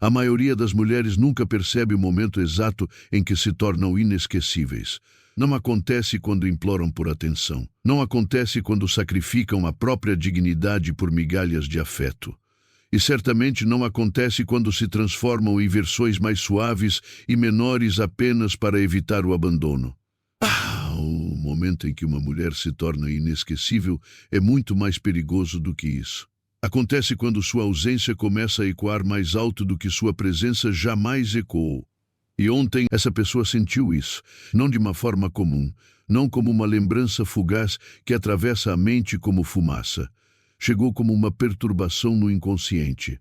A maioria das mulheres nunca percebe o momento exato em que se tornam inesquecíveis. Não acontece quando imploram por atenção. Não acontece quando sacrificam a própria dignidade por migalhas de afeto. E certamente não acontece quando se transformam em versões mais suaves e menores apenas para evitar o abandono. O momento em que uma mulher se torna inesquecível é muito mais perigoso do que isso. Acontece quando sua ausência começa a ecoar mais alto do que sua presença jamais ecoou. E ontem essa pessoa sentiu isso, não de uma forma comum, não como uma lembrança fugaz que atravessa a mente como fumaça. Chegou como uma perturbação no inconsciente.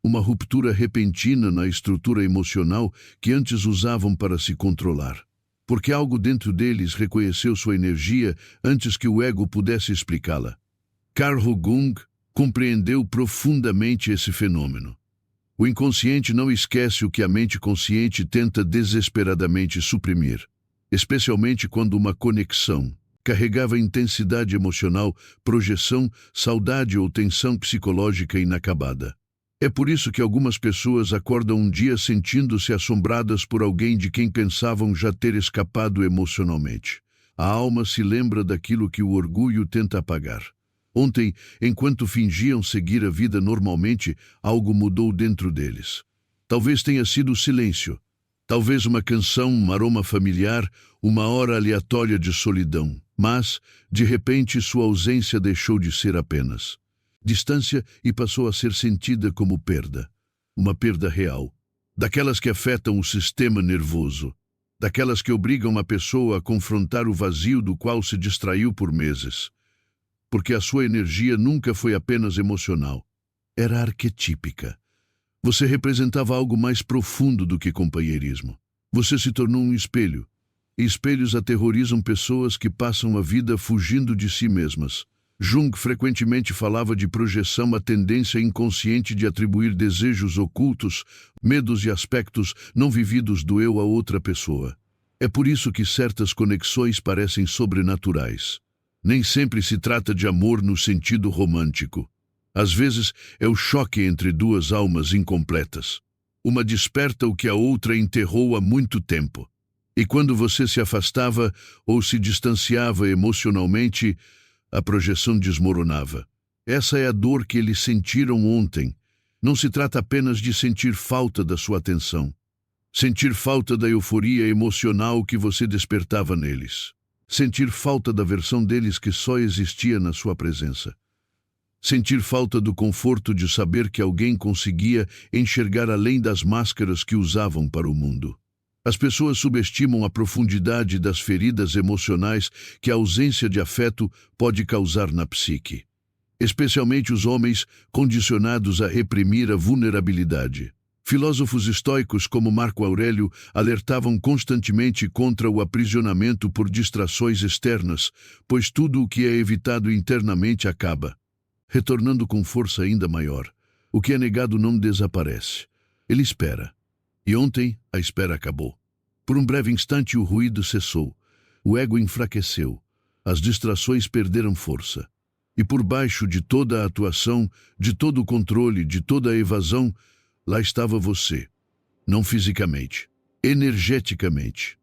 Uma ruptura repentina na estrutura emocional que antes usavam para se controlar. Porque algo dentro deles reconheceu sua energia antes que o ego pudesse explicá-la. Carl Jung compreendeu profundamente esse fenômeno. O inconsciente não esquece o que a mente consciente tenta desesperadamente suprimir, especialmente quando uma conexão carregava intensidade emocional, projeção, saudade ou tensão psicológica inacabada. É por isso que algumas pessoas acordam um dia sentindo-se assombradas por alguém de quem pensavam já ter escapado emocionalmente. A alma se lembra daquilo que o orgulho tenta apagar. Ontem, enquanto fingiam seguir a vida normalmente, algo mudou dentro deles. Talvez tenha sido o silêncio. Talvez uma canção, um aroma familiar, uma hora aleatória de solidão. Mas, de repente, sua ausência deixou de ser apenas distância e passou a ser sentida como perda. Uma perda real. Daquelas que afetam o sistema nervoso. Daquelas que obrigam a pessoa a confrontar o vazio do qual se distraiu por meses. Porque a sua energia nunca foi apenas emocional. Era arquetípica. Você representava algo mais profundo do que companheirismo. Você se tornou um espelho. E espelhos aterrorizam pessoas que passam a vida fugindo de si mesmas. Jung frequentemente falava de projeção, a tendência inconsciente de atribuir desejos ocultos, medos e aspectos não vividos do eu a outra pessoa. É por isso que certas conexões parecem sobrenaturais. Nem sempre se trata de amor no sentido romântico. Às vezes é o choque entre duas almas incompletas. Uma desperta o que a outra enterrou há muito tempo. E quando você se afastava ou se distanciava emocionalmente, a projeção desmoronava. Essa é a dor que eles sentiram ontem. Não se trata apenas de sentir falta da sua atenção. Sentir falta da euforia emocional que você despertava neles. Sentir falta da versão deles que só existia na sua presença. Sentir falta do conforto de saber que alguém conseguia enxergar além das máscaras que usavam para o mundo. As pessoas subestimam a profundidade das feridas emocionais que a ausência de afeto pode causar na psique. Especialmente os homens condicionados a reprimir a vulnerabilidade. Filósofos estoicos como Marco Aurélio alertavam constantemente contra o aprisionamento por distrações externas, pois tudo o que é evitado internamente acaba, retornando com força ainda maior. O que é negado não desaparece. Ele espera. E ontem a espera acabou. Por um breve instante o ruído cessou. O ego enfraqueceu. As distrações perderam força. E por baixo de toda a atuação, de todo o controle, de toda a evasão, lá estava você. Não fisicamente, energeticamente.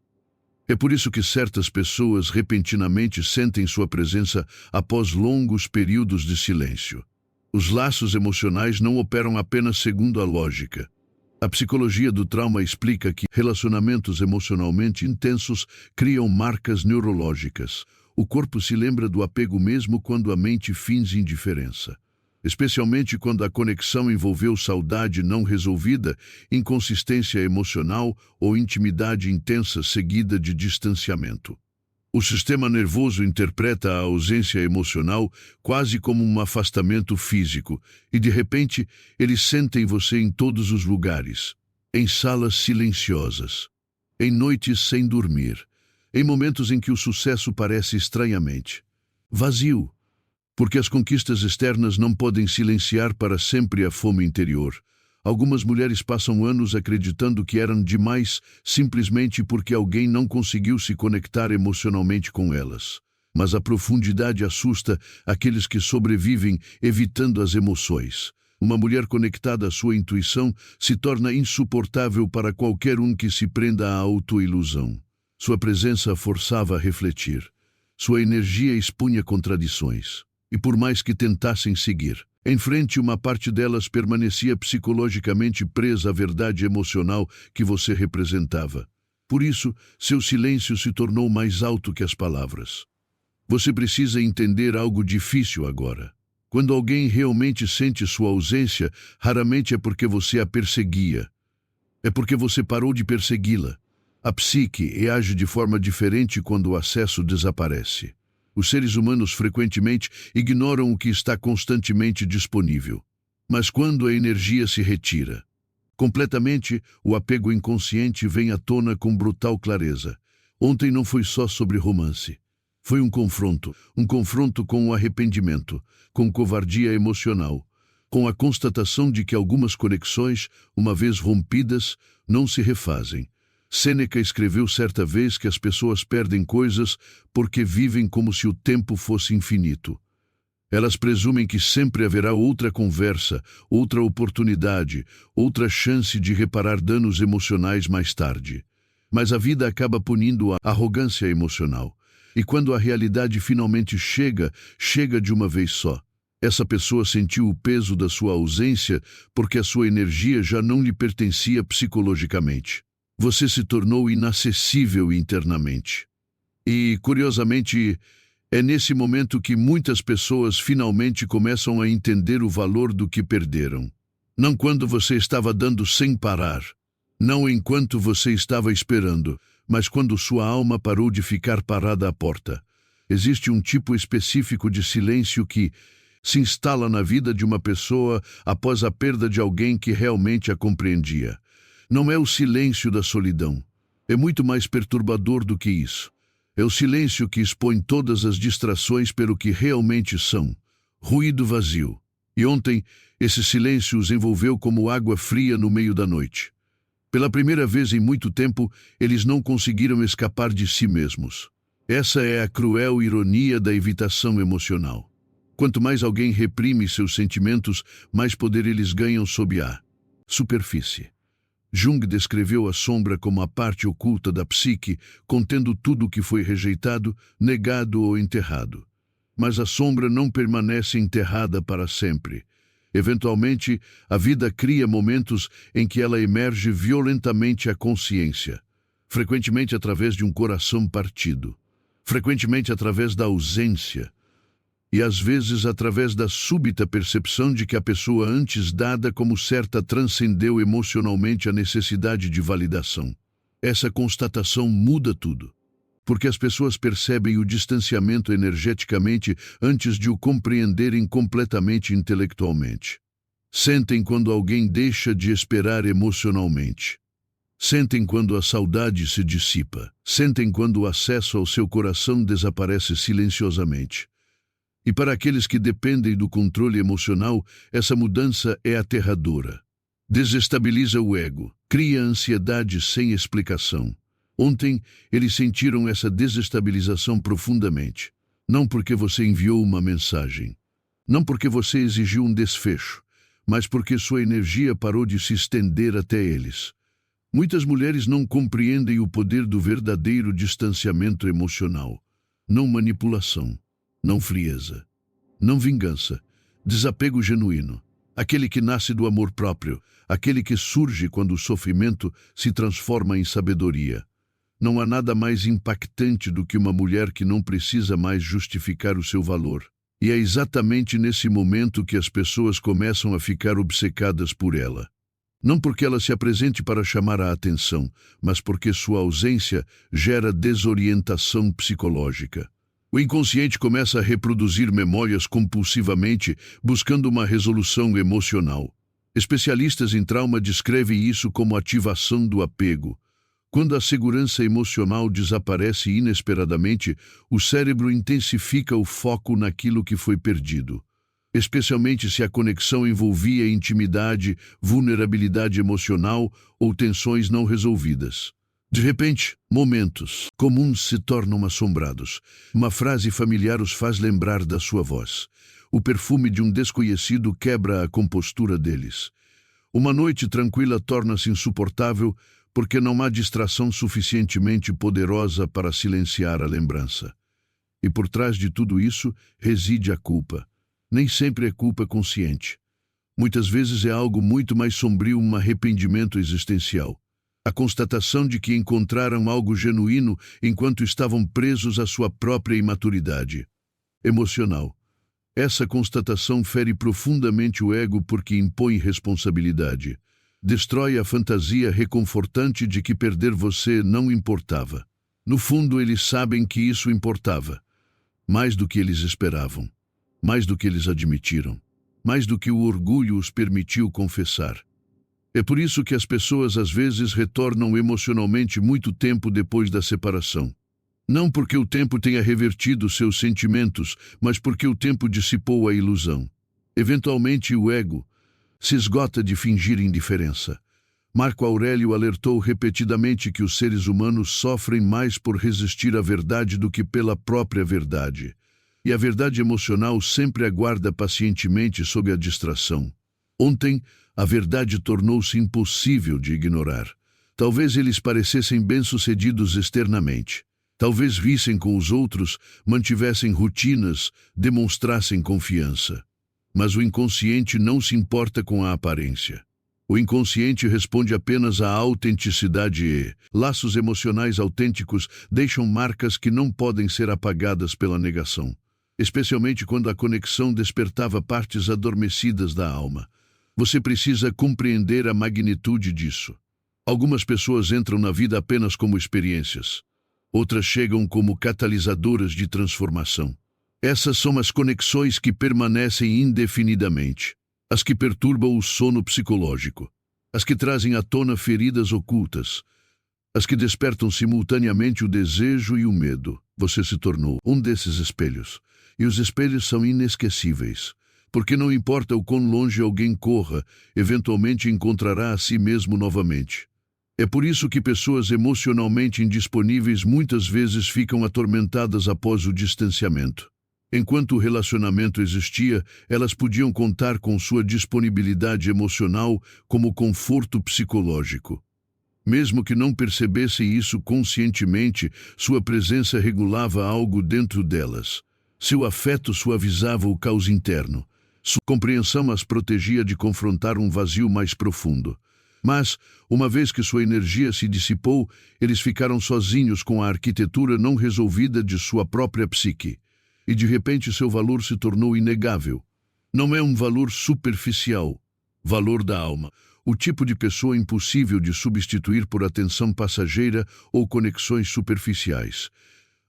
É por isso que certas pessoas repentinamente sentem sua presença após longos períodos de silêncio. Os laços emocionais não operam apenas segundo a lógica. A psicologia do trauma explica que relacionamentos emocionalmente intensos criam marcas neurológicas. O corpo se lembra do apego mesmo quando a mente finge indiferença. Especialmente quando a conexão envolveu saudade não resolvida, inconsistência emocional ou intimidade intensa seguida de distanciamento. O sistema nervoso interpreta a ausência emocional quase como um afastamento físico, e de repente eles sentem você em todos os lugares, em salas silenciosas, em noites sem dormir, em momentos em que o sucesso parece estranhamente vazio. Porque as conquistas externas não podem silenciar para sempre a fome interior. Algumas mulheres passam anos acreditando que eram demais simplesmente porque alguém não conseguiu se conectar emocionalmente com elas. Mas a profundidade assusta aqueles que sobrevivem evitando as emoções. Uma mulher conectada à sua intuição se torna insuportável para qualquer um que se prenda à autoilusão. Sua presença forçava a refletir. Sua energia expunha contradições. E por mais que tentassem seguir em frente, uma parte delas permanecia psicologicamente presa à verdade emocional que você representava. Por isso, seu silêncio se tornou mais alto que as palavras. Você precisa entender algo difícil agora. Quando alguém realmente sente sua ausência, raramente é porque você a perseguia. É porque você parou de persegui-la. A psique reage de forma diferente quando o acesso desaparece. Os seres humanos frequentemente ignoram o que está constantemente disponível. Mas quando a energia se retira completamente, o apego inconsciente vem à tona com brutal clareza. Ontem não foi só sobre romance. Foi um confronto com o arrependimento, com covardia emocional, com a constatação de que algumas conexões, uma vez rompidas, não se refazem. Sêneca escreveu certa vez que as pessoas perdem coisas porque vivem como se o tempo fosse infinito. Elas presumem que sempre haverá outra conversa, outra oportunidade, outra chance de reparar danos emocionais mais tarde. Mas a vida acaba punindo a arrogância emocional. E quando a realidade finalmente chega de uma vez só. Essa pessoa sentiu o peso da sua ausência porque a sua energia já não lhe pertencia psicologicamente. Você se tornou inacessível internamente. E, curiosamente, é nesse momento que muitas pessoas finalmente começam a entender o valor do que perderam. Não quando você estava dando sem parar. Não enquanto você estava esperando, mas quando sua alma parou de ficar parada à porta. Existe um tipo específico de silêncio que se instala na vida de uma pessoa após a perda de alguém que realmente a compreendia. Não é o silêncio da solidão. É muito mais perturbador do que isso. É o silêncio que expõe todas as distrações pelo que realmente são. Ruído vazio. E ontem, esse silêncio os envolveu como água fria no meio da noite. Pela primeira vez em muito tempo, eles não conseguiram escapar de si mesmos. Essa é a cruel ironia da evitação emocional. Quanto mais alguém reprime seus sentimentos, mais poder eles ganham sob a superfície. Jung descreveu a sombra como a parte oculta da psique, contendo tudo o que foi rejeitado, negado ou enterrado. Mas a sombra não permanece enterrada para sempre. Eventualmente, a vida cria momentos em que ela emerge violentamente à consciência, frequentemente através de um coração partido, frequentemente através da ausência, e às vezes através da súbita percepção de que a pessoa antes dada como certa transcendeu emocionalmente a necessidade de validação. Essa constatação muda tudo, porque as pessoas percebem o distanciamento energeticamente antes de o compreenderem completamente intelectualmente. Sentem quando alguém deixa de esperar emocionalmente. Sentem quando a saudade se dissipa. Sentem quando o acesso ao seu coração desaparece silenciosamente. E para aqueles que dependem do controle emocional, essa mudança é aterradora. Desestabiliza o ego, cria ansiedade sem explicação. Ontem, eles sentiram essa desestabilização profundamente. Não porque você enviou uma mensagem. Não porque você exigiu um desfecho. Mas porque sua energia parou de se estender até eles. Muitas mulheres não compreendem o poder do verdadeiro distanciamento emocional. Não manipulação. Não frieza, não vingança, desapego genuíno, aquele que nasce do amor próprio, aquele que surge quando o sofrimento se transforma em sabedoria. Não há nada mais impactante do que uma mulher que não precisa mais justificar o seu valor. E é exatamente nesse momento que as pessoas começam a ficar obcecadas por ela. Não porque ela se apresente para chamar a atenção, mas porque sua ausência gera desorientação psicológica. O inconsciente começa a reproduzir memórias compulsivamente, buscando uma resolução emocional. Especialistas em trauma descrevem isso como ativação do apego. Quando a segurança emocional desaparece inesperadamente, o cérebro intensifica o foco naquilo que foi perdido. Especialmente se a conexão envolvia intimidade, vulnerabilidade emocional ou tensões não resolvidas. De repente, momentos comuns se tornam assombrados. Uma frase familiar os faz lembrar da sua voz. O perfume de um desconhecido quebra a compostura deles. Uma noite tranquila torna-se insuportável porque não há distração suficientemente poderosa para silenciar a lembrança. E por trás de tudo isso reside a culpa. Nem sempre é culpa consciente. Muitas vezes é algo muito mais sombrio, um arrependimento existencial. A constatação de que encontraram algo genuíno enquanto estavam presos à sua própria imaturidade emocional. Essa constatação fere profundamente o ego porque impõe responsabilidade. Destrói a fantasia reconfortante de que perder você não importava. No fundo, eles sabem que isso importava. Mais do que eles esperavam. Mais do que eles admitiram. Mais do que o orgulho os permitiu confessar. É por isso que as pessoas às vezes retornam emocionalmente muito tempo depois da separação. Não porque o tempo tenha revertido seus sentimentos, mas porque o tempo dissipou a ilusão. Eventualmente o ego se esgota de fingir indiferença. Marco Aurélio alertou repetidamente que os seres humanos sofrem mais por resistir à verdade do que pela própria verdade. E a verdade emocional sempre aguarda pacientemente sob a distração. Ontem, a verdade tornou-se impossível de ignorar. Talvez eles parecessem bem-sucedidos externamente. Talvez vissem com os outros, mantivessem rotinas, demonstrassem confiança. Mas o inconsciente não se importa com a aparência. O inconsciente responde apenas à autenticidade e laços emocionais autênticos deixam marcas que não podem ser apagadas pela negação, especialmente quando a conexão despertava partes adormecidas da alma. Você precisa compreender a magnitude disso. Algumas pessoas entram na vida apenas como experiências. Outras chegam como catalisadoras de transformação. Essas são as conexões que permanecem indefinidamente, as que perturbam o sono psicológico, as que trazem à tona feridas ocultas, as que despertam simultaneamente o desejo e o medo. Você se tornou um desses espelhos, e os espelhos são inesquecíveis, porque não importa o quão longe alguém corra, eventualmente encontrará a si mesmo novamente. É por isso que pessoas emocionalmente indisponíveis muitas vezes ficam atormentadas após o distanciamento. Enquanto o relacionamento existia, elas podiam contar com sua disponibilidade emocional como conforto psicológico. Mesmo que não percebessem isso conscientemente, sua presença regulava algo dentro delas. Seu afeto suavizava o caos interno. Sua compreensão as protegia de confrontar um vazio mais profundo. Mas, uma vez que sua energia se dissipou, eles ficaram sozinhos com a arquitetura não resolvida de sua própria psique. E de repente seu valor se tornou inegável. Não é um valor superficial, valor da alma. O tipo de pessoa impossível de substituir por atenção passageira ou conexões superficiais.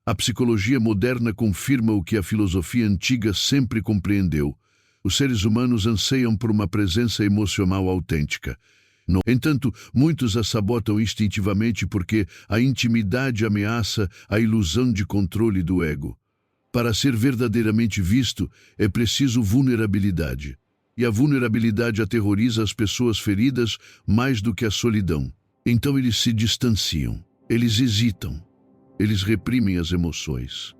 A psicologia moderna confirma o que a filosofia antiga sempre compreendeu. Os seres humanos anseiam por uma presença emocional autêntica. No entanto, muitos a sabotam instintivamente porque a intimidade ameaça a ilusão de controle do ego. Para ser verdadeiramente visto, é preciso vulnerabilidade. E a vulnerabilidade aterroriza as pessoas feridas mais do que a solidão. Então eles se distanciam, eles hesitam, eles reprimem as emoções,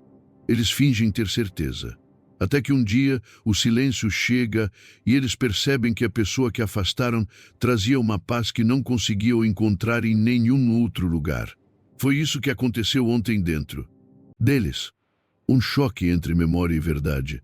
eles fingem ter certeza. Até que um dia o silêncio chega e eles percebem que a pessoa que afastaram trazia uma paz que não conseguiam encontrar em nenhum outro lugar. Foi isso que aconteceu ontem dentro deles. Um choque entre memória e verdade,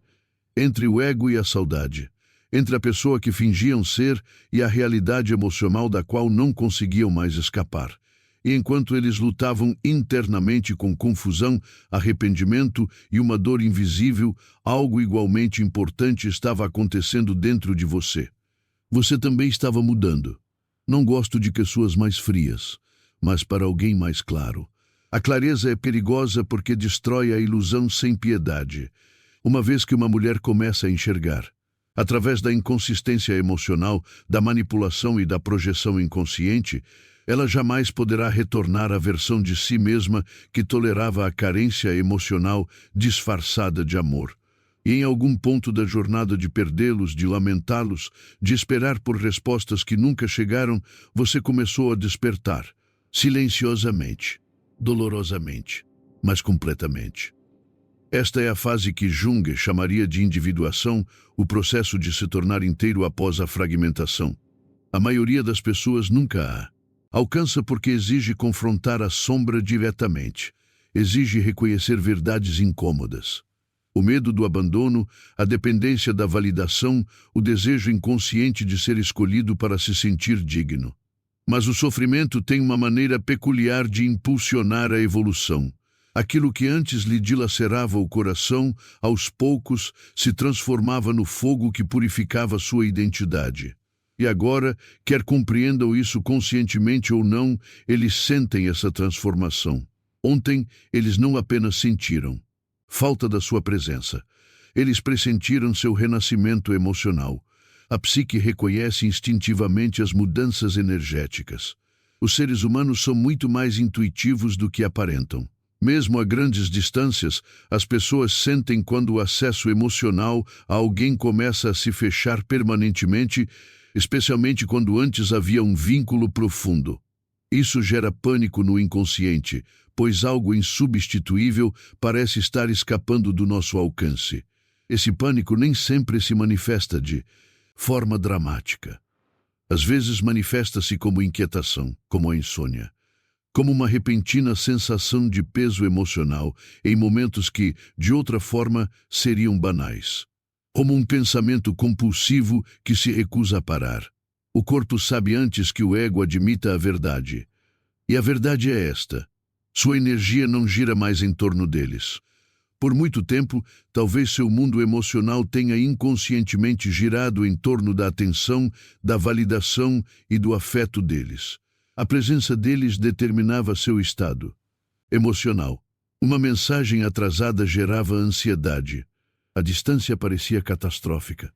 entre o ego e a saudade, entre a pessoa que fingiam ser e a realidade emocional da qual não conseguiam mais escapar. E enquanto eles lutavam internamente com confusão, arrependimento e uma dor invisível, algo igualmente importante estava acontecendo dentro de você. Você também estava mudando. Não gosto de pessoas mais frias, mas para alguém mais claro. A clareza é perigosa porque destrói a ilusão sem piedade. Uma vez que uma mulher começa a enxergar, através da inconsistência emocional, da manipulação e da projeção inconsciente, ela jamais poderá retornar à versão de si mesma que tolerava a carência emocional disfarçada de amor. E em algum ponto da jornada de perdê-los, de lamentá-los, de esperar por respostas que nunca chegaram, você começou a despertar, silenciosamente, dolorosamente, mas completamente. Esta é a fase que Jung chamaria de individuação, o processo de se tornar inteiro após a fragmentação. A maioria das pessoas nunca a alcança porque exige confrontar a sombra diretamente, exige reconhecer verdades incômodas. O medo do abandono, a dependência da validação, o desejo inconsciente de ser escolhido para se sentir digno. Mas o sofrimento tem uma maneira peculiar de impulsionar a evolução. Aquilo que antes lhe dilacerava o coração, aos poucos, se transformava no fogo que purificava sua identidade. E agora, quer compreendam isso conscientemente ou não, eles sentem essa transformação. Ontem, eles não apenas sentiram falta da sua presença. Eles pressentiram seu renascimento emocional. A psique reconhece instintivamente as mudanças energéticas. Os seres humanos são muito mais intuitivos do que aparentam. Mesmo a grandes distâncias, as pessoas sentem quando o acesso emocional a alguém começa a se fechar permanentemente, especialmente quando antes havia um vínculo profundo. Isso gera pânico no inconsciente, pois algo insubstituível parece estar escapando do nosso alcance. Esse pânico nem sempre se manifesta de forma dramática. Às vezes manifesta-se como inquietação, como a insônia, como uma repentina sensação de peso emocional em momentos que, de outra forma, seriam banais. Como um pensamento compulsivo que se recusa a parar. O corpo sabe antes que o ego admita a verdade. E a verdade é esta: sua energia não gira mais em torno deles. Por muito tempo, talvez seu mundo emocional tenha inconscientemente girado em torno da atenção, da validação e do afeto deles. A presença deles determinava seu estado emocional. Uma mensagem atrasada gerava ansiedade. A distância parecia catastrófica.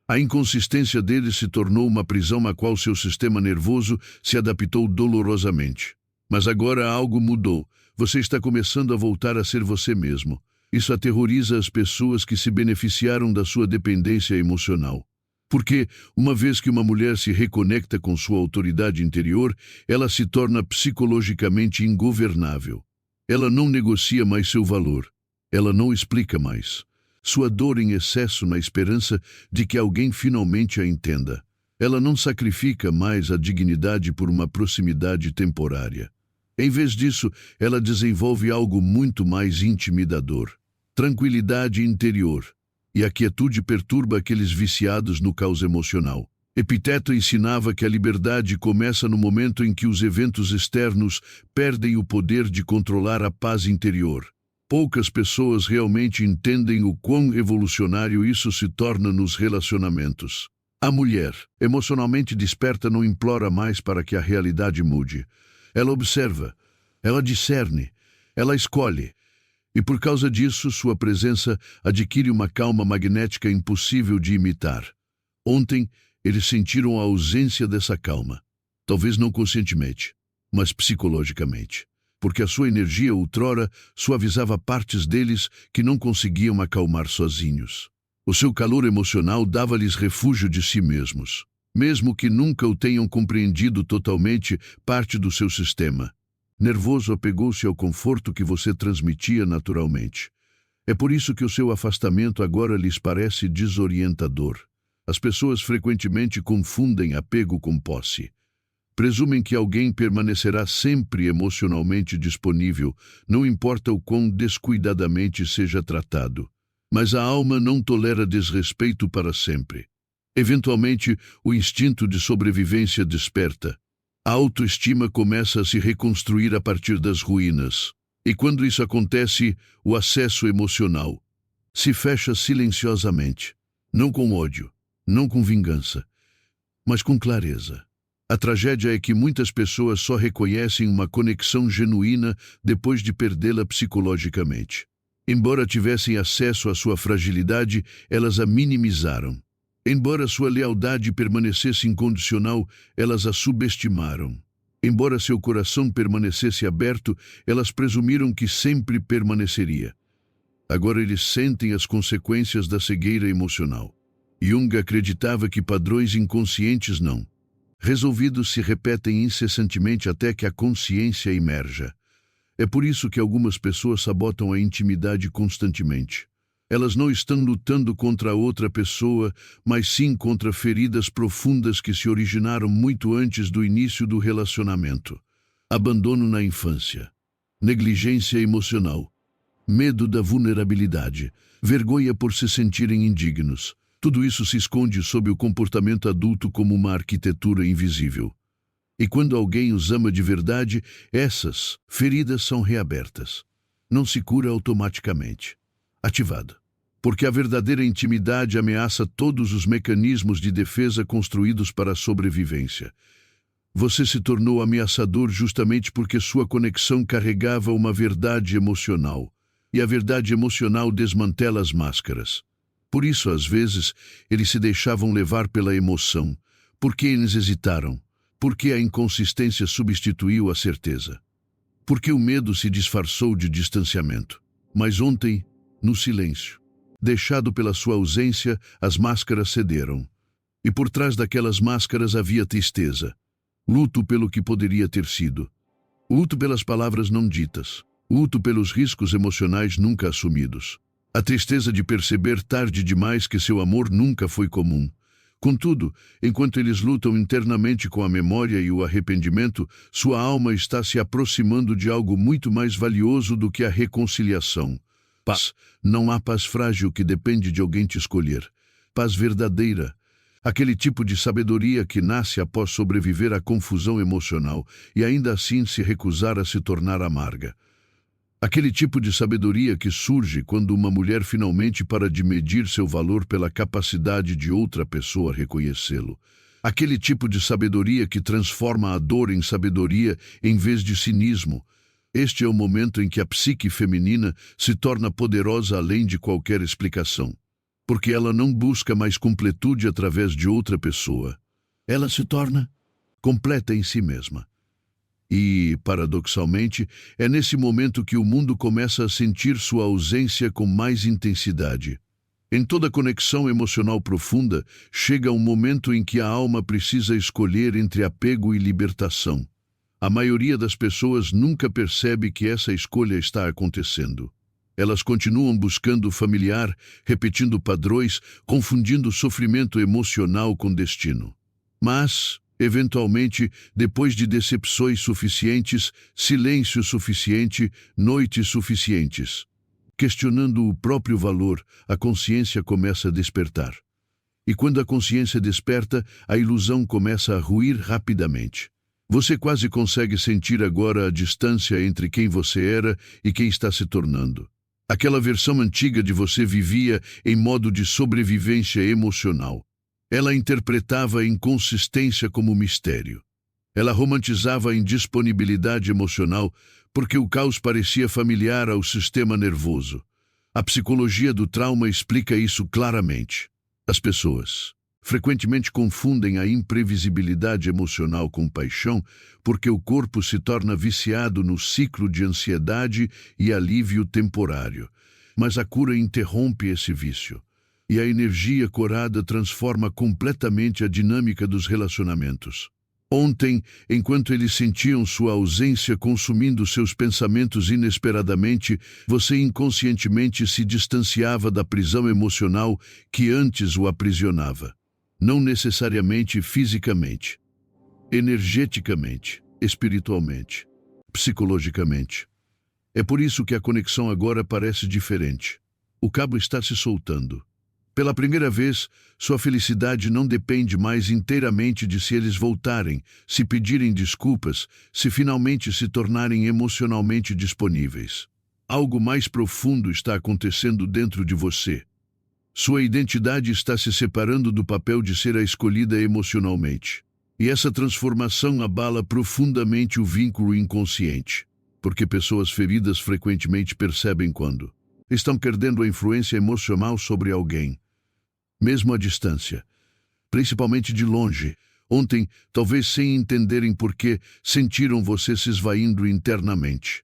A inconsistência deles se tornou uma prisão a qual seu sistema nervoso se adaptou dolorosamente. Mas agora algo mudou. Você está começando a voltar a ser você mesmo. Isso aterroriza as pessoas que se beneficiaram da sua dependência emocional. Porque, uma vez que uma mulher se reconecta com sua autoridade interior, ela se torna psicologicamente ingovernável. Ela não negocia mais seu valor. Ela não explica mais sua dor em excesso na esperança de que alguém finalmente a entenda. Ela não sacrifica mais a dignidade por uma proximidade temporária. Em vez disso, ela desenvolve algo muito mais intimidador: tranquilidade interior. E a quietude perturba aqueles viciados no caos emocional. Epiteto ensinava que a liberdade começa no momento em que os eventos externos perdem o poder de controlar a paz interior. Poucas pessoas realmente entendem o quão revolucionário isso se torna nos relacionamentos. A mulher, emocionalmente desperta, não implora mais para que a realidade mude. Ela observa, ela discerne, ela escolhe. E por causa disso, sua presença adquire uma calma magnética impossível de imitar. Ontem, eles sentiram a ausência dessa calma. Talvez não conscientemente, mas psicologicamente. Porque a sua energia outrora suavizava partes deles que não conseguiam acalmar sozinhos. O seu calor emocional dava-lhes refúgio de si mesmos. Mesmo que nunca o tenham compreendido totalmente, parte do seu sistema nervoso apegou-se ao conforto que você transmitia naturalmente. É por isso que o seu afastamento agora lhes parece desorientador. As pessoas frequentemente confundem apego com posse. Presumem que alguém permanecerá sempre emocionalmente disponível, não importa o quão descuidadamente seja tratado. Mas a alma não tolera desrespeito para sempre. Eventualmente, o instinto de sobrevivência desperta. A autoestima começa a se reconstruir a partir das ruínas. E quando isso acontece, o acesso emocional se fecha silenciosamente. Não com ódio, não com vingança, mas com clareza. A tragédia é que muitas pessoas só reconhecem uma conexão genuína depois de perdê-la psicologicamente. Embora tivessem acesso à sua fragilidade, elas a minimizaram. Embora sua lealdade permanecesse incondicional, elas a subestimaram. Embora seu coração permanecesse aberto, elas presumiram que sempre permaneceria. Agora eles sentem as consequências da cegueira emocional. Jung acreditava que padrões inconscientes não resolvidos se repetem incessantemente até que a consciência emerja. É por isso que algumas pessoas sabotam a intimidade constantemente. Elas não estão lutando contra outra pessoa, mas sim contra feridas profundas que se originaram muito antes do início do relacionamento. Abandono na infância, negligência emocional, medo da vulnerabilidade, vergonha por se sentirem indignos. Tudo isso se esconde sob o comportamento adulto como uma arquitetura invisível. E quando alguém os ama de verdade, essas feridas são reabertas. Não se cura automaticamente. Ativada. Porque a verdadeira intimidade ameaça todos os mecanismos de defesa construídos para a sobrevivência. Você se tornou ameaçador justamente porque sua conexão carregava uma verdade emocional. E a verdade emocional desmantela as máscaras. Por isso, às vezes, eles se deixavam levar pela emoção. Porque eles hesitaram? Porque a inconsistência substituiu a certeza? Porque o medo se disfarçou de distanciamento? Mas ontem, no silêncio, deixado pela sua ausência, as máscaras cederam. E por trás daquelas máscaras havia tristeza. Luto pelo que poderia ter sido. Luto pelas palavras não ditas. Luto pelos riscos emocionais nunca assumidos. A tristeza de perceber tarde demais que seu amor nunca foi comum. Contudo, enquanto eles lutam internamente com a memória e o arrependimento, sua alma está se aproximando de algo muito mais valioso do que a reconciliação. Paz. Não há paz frágil que depende de alguém te escolher. Paz verdadeira. Aquele tipo de sabedoria que nasce após sobreviver à confusão emocional e ainda assim se recusar a se tornar amarga. Aquele tipo de sabedoria que surge quando uma mulher finalmente para de medir seu valor pela capacidade de outra pessoa reconhecê-lo. Aquele tipo de sabedoria que transforma a dor em sabedoria em vez de cinismo. Este é o momento em que a psique feminina se torna poderosa além de qualquer explicação. Porque ela não busca mais completude através de outra pessoa. Ela se torna completa em si mesma. E, paradoxalmente, é nesse momento que o mundo começa a sentir sua ausência com mais intensidade. Em toda conexão emocional profunda, chega um momento em que a alma precisa escolher entre apego e libertação. A maioria das pessoas nunca percebe que essa escolha está acontecendo. Elas continuam buscando o familiar, repetindo padrões, confundindo sofrimento emocional com destino. Mas, eventualmente, depois de decepções suficientes, silêncio suficiente, noites suficientes. Questionando o próprio valor, a consciência começa a despertar. E quando a consciência desperta, a ilusão começa a ruir rapidamente. Você quase consegue sentir agora a distância entre quem você era e quem está se tornando. Aquela versão antiga de você vivia em modo de sobrevivência emocional. Ela interpretava a inconsistência como mistério. Ela romantizava a indisponibilidade emocional porque o caos parecia familiar ao sistema nervoso. A psicologia do trauma explica isso claramente. As pessoas frequentemente confundem a imprevisibilidade emocional com paixão porque o corpo se torna viciado no ciclo de ansiedade e alívio temporário. Mas a cura interrompe esse vício. E a energia corada transforma completamente a dinâmica dos relacionamentos. Ontem, enquanto eles sentiam sua ausência consumindo seus pensamentos inesperadamente, você inconscientemente se distanciava da prisão emocional que antes o aprisionava. Não necessariamente fisicamente, energeticamente, espiritualmente, psicologicamente. É por isso que a conexão agora parece diferente. O cabo está se soltando. Pela primeira vez, sua felicidade não depende mais inteiramente de se eles voltarem, se pedirem desculpas, se finalmente se tornarem emocionalmente disponíveis. Algo mais profundo está acontecendo dentro de você. Sua identidade está se separando do papel de ser a escolhida emocionalmente. E essa transformação abala profundamente o vínculo inconsciente, porque pessoas feridas frequentemente percebem quando estão perdendo a influência emocional sobre alguém, mesmo à distância, principalmente de longe. Ontem, talvez sem entenderem por que, sentiram você se esvaindo internamente.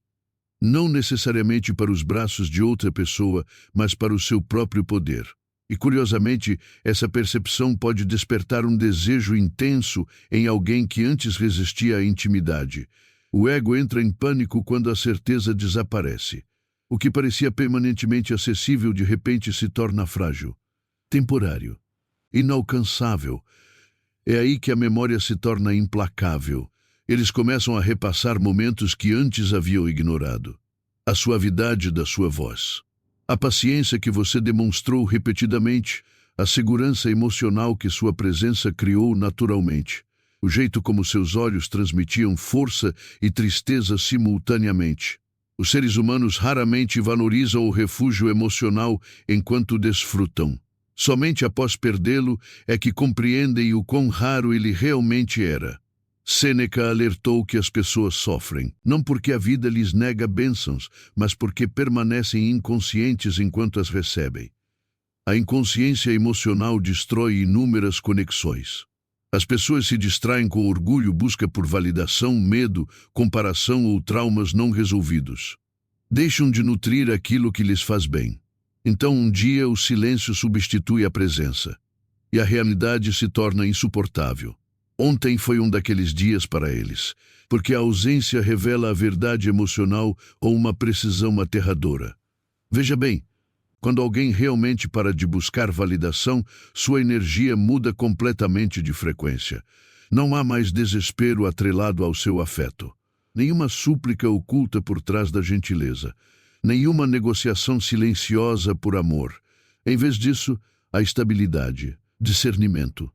Não necessariamente para os braços de outra pessoa, mas para o seu próprio poder. E, curiosamente, essa percepção pode despertar um desejo intenso em alguém que antes resistia à intimidade. O ego entra em pânico quando a certeza desaparece. O que parecia permanentemente acessível de repente se torna frágil, temporário, inalcançável. É aí que a memória se torna implacável. Eles começam a repassar momentos que antes haviam ignorado. A suavidade da sua voz, a paciência que você demonstrou repetidamente, a segurança emocional que sua presença criou naturalmente, o jeito como seus olhos transmitiam força e tristeza simultaneamente. Os seres humanos raramente valorizam o refúgio emocional enquanto desfrutam. Somente após perdê-lo é que compreendem o quão raro ele realmente era. Sêneca alertou que as pessoas sofrem, não porque a vida lhes nega bênçãos, mas porque permanecem inconscientes enquanto as recebem. A inconsciência emocional destrói inúmeras conexões. As pessoas se distraem com orgulho, busca por validação, medo, comparação ou traumas não resolvidos. Deixam de nutrir aquilo que lhes faz bem. Então um dia o silêncio substitui a presença, e a realidade se torna insuportável. Ontem foi um daqueles dias para eles, porque a ausência revela a verdade emocional ou uma precisão aterradora. Veja bem, quando alguém realmente para de buscar validação, sua energia muda completamente de frequência. Não há mais desespero atrelado ao seu afeto. Nenhuma súplica oculta por trás da gentileza. Nenhuma negociação silenciosa por amor. Em vez disso, a estabilidade, discernimento,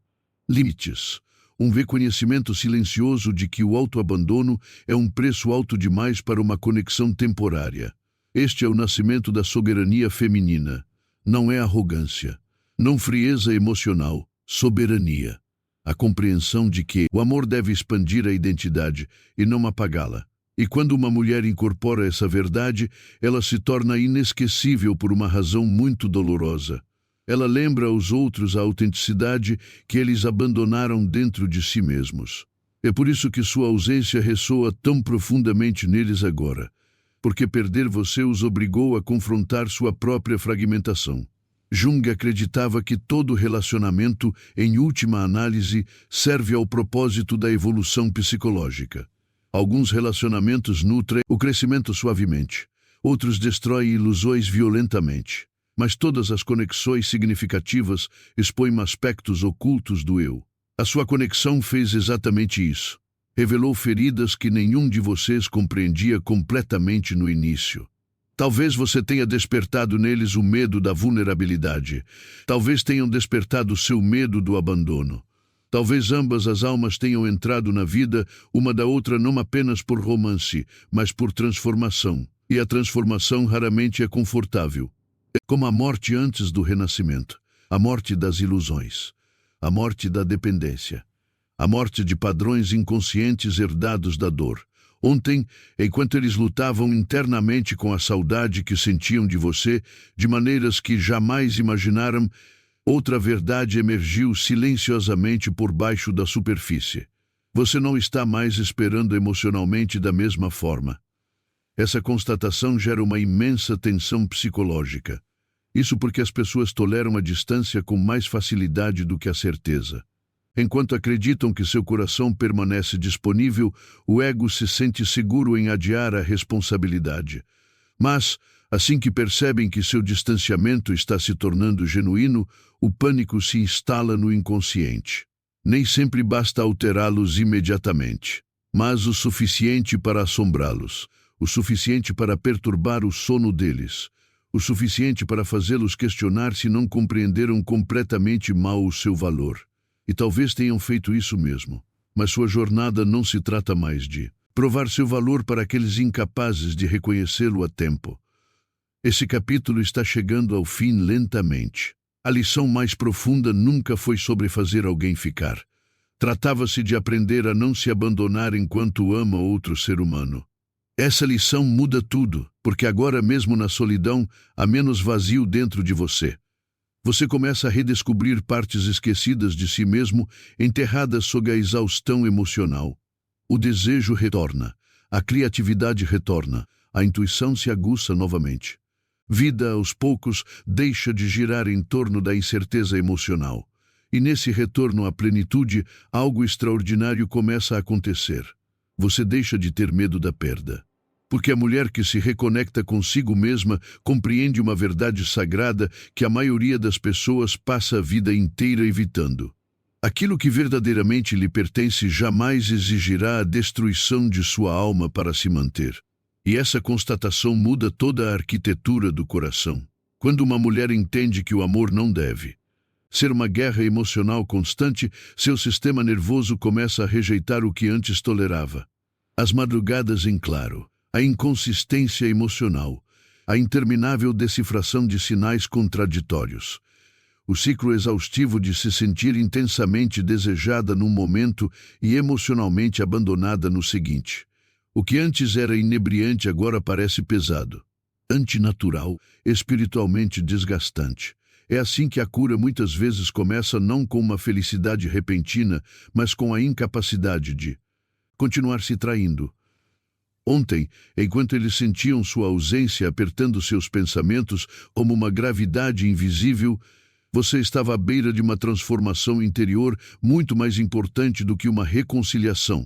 limites. Um reconhecimento silencioso de que o autoabandono é um preço alto demais para uma conexão temporária. Este é o nascimento da soberania feminina. Não é arrogância, não frieza emocional, soberania. A compreensão de que o amor deve expandir a identidade e não apagá-la. E quando uma mulher incorpora essa verdade, ela se torna inesquecível por uma razão muito dolorosa. Ela lembra aos outros a autenticidade que eles abandonaram dentro de si mesmos. É por isso que sua ausência ressoa tão profundamente neles agora, porque perder você os obrigou a confrontar sua própria fragmentação. Jung acreditava que todo relacionamento, em última análise, serve ao propósito da evolução psicológica. Alguns relacionamentos nutrem o crescimento suavemente, outros destroem ilusões violentamente. Mas todas as conexões significativas expõem aspectos ocultos do eu. A sua conexão fez exatamente isso. Revelou feridas que nenhum de vocês compreendia completamente no início. Talvez você tenha despertado neles o medo da vulnerabilidade. Talvez tenham despertado seu medo do abandono. Talvez ambas as almas tenham entrado na vida uma da outra não apenas por romance, mas por transformação. E a transformação raramente é confortável. É como a morte antes do renascimento, a morte das ilusões, a morte da dependência, a morte de padrões inconscientes herdados da dor. Ontem, enquanto eles lutavam internamente com a saudade que sentiam de você, de maneiras que jamais imaginaram, outra verdade emergiu silenciosamente por baixo da superfície. Você não está mais esperando emocionalmente da mesma forma. Essa constatação gera uma imensa tensão psicológica. Isso porque as pessoas toleram a distância com mais facilidade do que a certeza. Enquanto acreditam que seu coração permanece disponível, o ego se sente seguro em adiar a responsabilidade. Mas, assim que percebem que seu distanciamento está se tornando genuíno, o pânico se instala no inconsciente. Nem sempre basta alterá-los imediatamente, mas o suficiente para assombrá-los. O suficiente para perturbar o sono deles, o suficiente para fazê-los questionar se não compreenderam completamente mal o seu valor. E talvez tenham feito isso mesmo, mas sua jornada não se trata mais de provar seu valor para aqueles incapazes de reconhecê-lo a tempo. Esse capítulo está chegando ao fim lentamente. A lição mais profunda nunca foi sobre fazer alguém ficar. Tratava-se de aprender a não se abandonar enquanto ama outro ser humano. Essa lição muda tudo, porque agora mesmo na solidão há menos vazio dentro de você. Você começa a redescobrir partes esquecidas de si mesmo, enterradas sob a exaustão emocional. O desejo retorna, a criatividade retorna, a intuição se aguça novamente. Vida, aos poucos, deixa de girar em torno da incerteza emocional. E nesse retorno à plenitude, algo extraordinário começa a acontecer. você deixa de ter medo da perda. Porque a mulher que se reconecta consigo mesma compreende uma verdade sagrada que a maioria das pessoas passa a vida inteira evitando. Aquilo que verdadeiramente lhe pertence jamais exigirá a destruição de sua alma para se manter. E essa constatação muda toda a arquitetura do coração. Quando uma mulher entende que o amor não deve ser uma guerra emocional constante, seu sistema nervoso começa a rejeitar o que antes tolerava. As madrugadas em claro, a inconsistência emocional, a interminável decifração de sinais contraditórios, o ciclo exaustivo de se sentir intensamente desejada num momento e emocionalmente abandonada no seguinte. O que antes era inebriante agora parece pesado, antinatural, espiritualmente desgastante. É assim que a cura muitas vezes começa não com uma felicidade repentina, mas com a incapacidade de continuar se traindo. Ontem, enquanto eles sentiam sua ausência apertando seus pensamentos como uma gravidade invisível, você estava à beira de uma transformação interior muito mais importante do que uma reconciliação.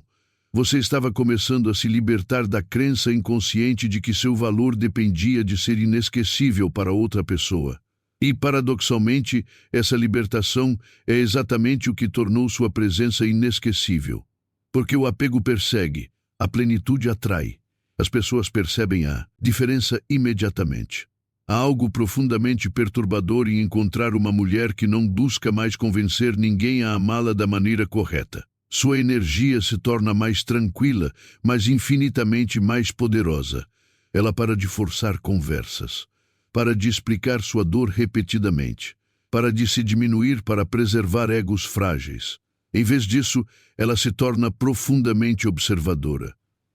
Você estava começando a se libertar da crença inconsciente de que seu valor dependia de ser inesquecível para outra pessoa. E, paradoxalmente, essa libertação é exatamente o que tornou sua presença inesquecível. Porque o apego persegue, a plenitude atrai. As pessoas percebem a diferença imediatamente. Há algo profundamente perturbador em encontrar uma mulher que não busca mais convencer ninguém a amá-la da maneira correta. Sua energia se torna mais tranquila, mas infinitamente mais poderosa. Ela para de forçar conversas, para de explicar sua dor repetidamente, para de se diminuir para preservar egos frágeis. Em vez disso, ela se torna profundamente observadora.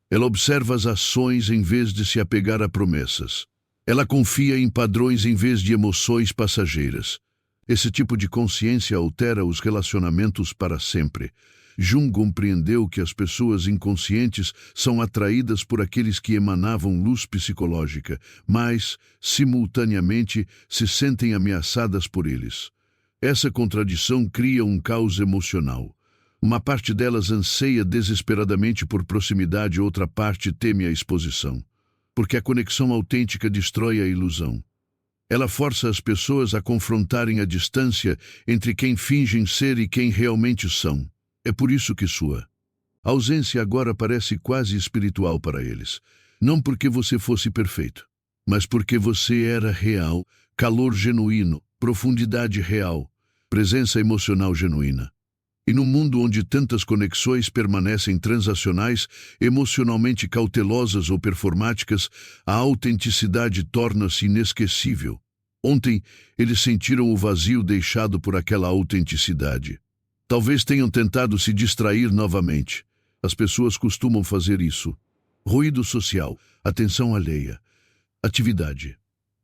Ela observa as ações em vez de se apegar a promessas. Ela confia em padrões em vez de emoções passageiras. Esse tipo de consciência altera os relacionamentos para sempre. Jung compreendeu que as pessoas inconscientes são atraídas por aqueles que emanavam luz psicológica, mas, simultaneamente, se sentem ameaçadas por eles. Essa contradição cria um caos emocional. Uma parte delas anseia desesperadamente por proximidade, outra parte teme a exposição. Porque a conexão autêntica destrói a ilusão. Ela força as pessoas a confrontarem a distância entre quem fingem ser e quem realmente são. É por isso que sua ausência agora parece quase espiritual para eles. Não porque você fosse perfeito, mas porque você era real, calor genuíno, profundidade real, presença emocional genuína. E num mundo onde tantas conexões permanecem transacionais, emocionalmente cautelosas ou performáticas, a autenticidade torna-se inesquecível. Ontem, eles sentiram o vazio deixado por aquela autenticidade. Talvez tenham tentado se distrair novamente. As pessoas costumam fazer isso. Ruído social, atenção alheia, atividade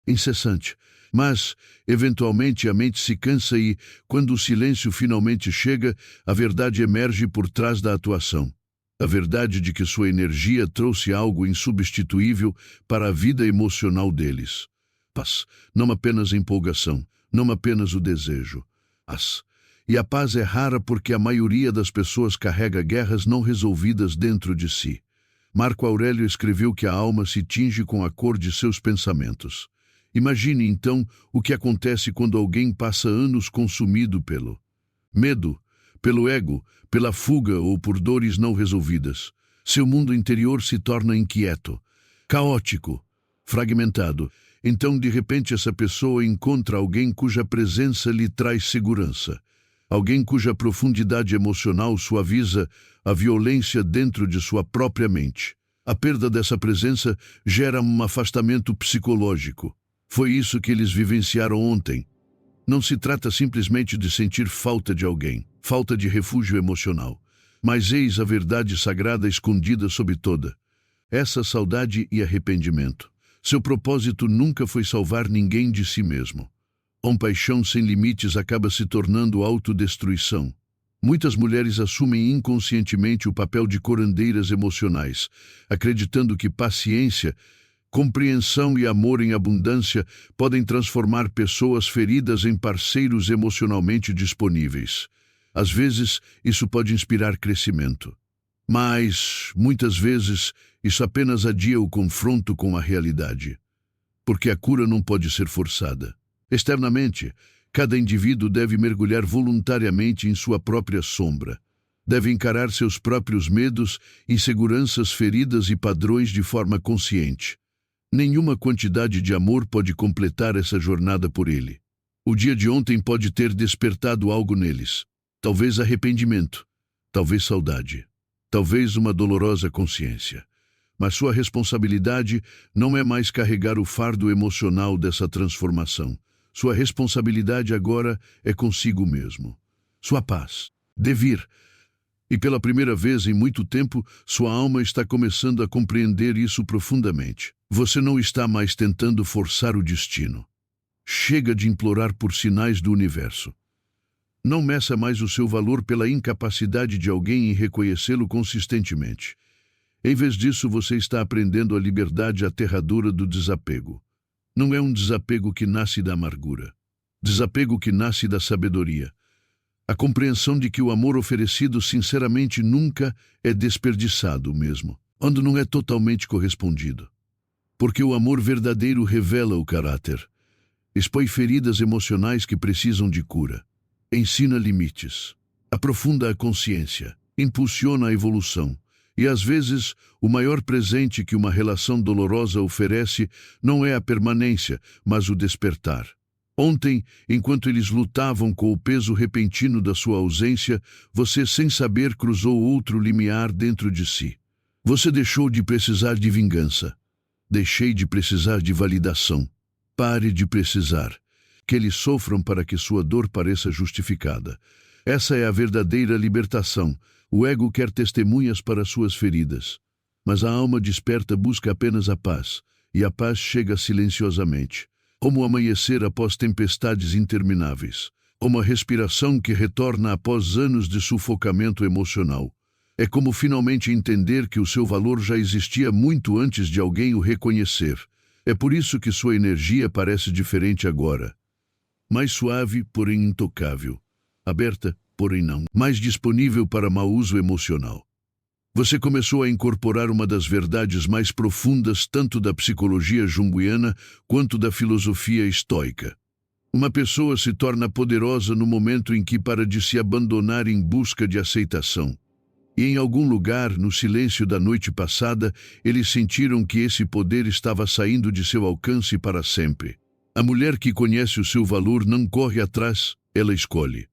incessante. Mas, eventualmente, a mente se cansa e, quando o silêncio finalmente chega, a verdade emerge por trás da atuação. A verdade de que sua energia trouxe algo insubstituível para a vida emocional deles. Paz, não apenas empolgação, não apenas o desejo. Paz. E a paz é rara porque a maioria das pessoas carrega guerras não resolvidas dentro de si. Marco Aurélio escreveu que a alma se tinge com a cor de seus pensamentos. Imagine, então, o que acontece quando alguém passa anos consumido pelo medo, pelo ego, pela fuga ou por dores não resolvidas. Seu mundo interior se torna inquieto, caótico, fragmentado. Então, de repente, essa pessoa encontra alguém cuja presença lhe traz segurança. Alguém cuja profundidade emocional suaviza a violência dentro de sua própria mente. A perda dessa presença gera um afastamento psicológico. Foi isso que eles vivenciaram ontem. Não se trata simplesmente de sentir falta de alguém, falta de refúgio emocional. Mas eis a verdade sagrada escondida sob toda essa saudade e arrependimento. Seu propósito nunca foi salvar ninguém de si mesmo. Compaixão sem limites acaba se tornando autodestruição. Muitas mulheres assumem inconscientemente o papel de curandeiras emocionais, acreditando que paciência, compreensão e amor em abundância podem transformar pessoas feridas em parceiros emocionalmente disponíveis. Às vezes, isso pode inspirar crescimento. Mas, muitas vezes, isso apenas adia o confronto com a realidade, porque a cura não pode ser forçada. Externamente, cada indivíduo deve mergulhar voluntariamente em sua própria sombra. Deve encarar seus próprios medos, inseguranças, feridas e padrões de forma consciente. Nenhuma quantidade de amor pode completar essa jornada por ele. O dia de ontem pode ter despertado algo neles. Talvez arrependimento, talvez saudade, talvez uma dolorosa consciência. Mas sua responsabilidade não é mais carregar o fardo emocional dessa transformação. Sua responsabilidade agora é consigo mesmo. Sua paz deve vir. E pela primeira vez em muito tempo, sua alma está começando a compreender isso profundamente. Você não está mais tentando forçar o destino. Chega de implorar por sinais do universo. Não meça mais o seu valor pela incapacidade de alguém em reconhecê-lo consistentemente. Em vez disso, você está aprendendo a liberdade aterradora do desapego. Não é um desapego que nasce da amargura. Desapego que nasce da sabedoria. A compreensão de que o amor oferecido sinceramente nunca é desperdiçado mesmo, quando não é totalmente correspondido. Porque o amor verdadeiro revela o caráter, expõe feridas emocionais que precisam de cura, ensina limites, aprofunda a consciência, impulsiona a evolução. E às vezes, o maior presente que uma relação dolorosa oferece não é a permanência, mas o despertar. Ontem, enquanto eles lutavam com o peso repentino da sua ausência, você, sem saber, cruzou outro limiar dentro de si. Você deixou de precisar de vingança. Deixei de precisar de validação. Pare de precisar. Que eles sofram para que sua dor pareça justificada. Essa é a verdadeira libertação. O ego quer testemunhas para suas feridas. Mas a alma desperta busca apenas a paz. E a paz chega silenciosamente. Como o amanhecer após tempestades intermináveis, como a respiração que retorna após anos de sufocamento emocional. É como finalmente entender que o seu valor já existia muito antes de alguém o reconhecer. É por isso que sua energia parece diferente agora. Mais suave, porém intocável. Aberta, porém não. Mais disponível para mau uso emocional. Você começou a incorporar uma das verdades mais profundas tanto da psicologia junguiana quanto da filosofia estoica. Uma pessoa se torna poderosa no momento em que para de se abandonar em busca de aceitação. E em algum lugar, no silêncio da noite passada, eles sentiram que esse poder estava saindo de seu alcance para sempre. A mulher que conhece o seu valor não corre atrás, ela escolhe.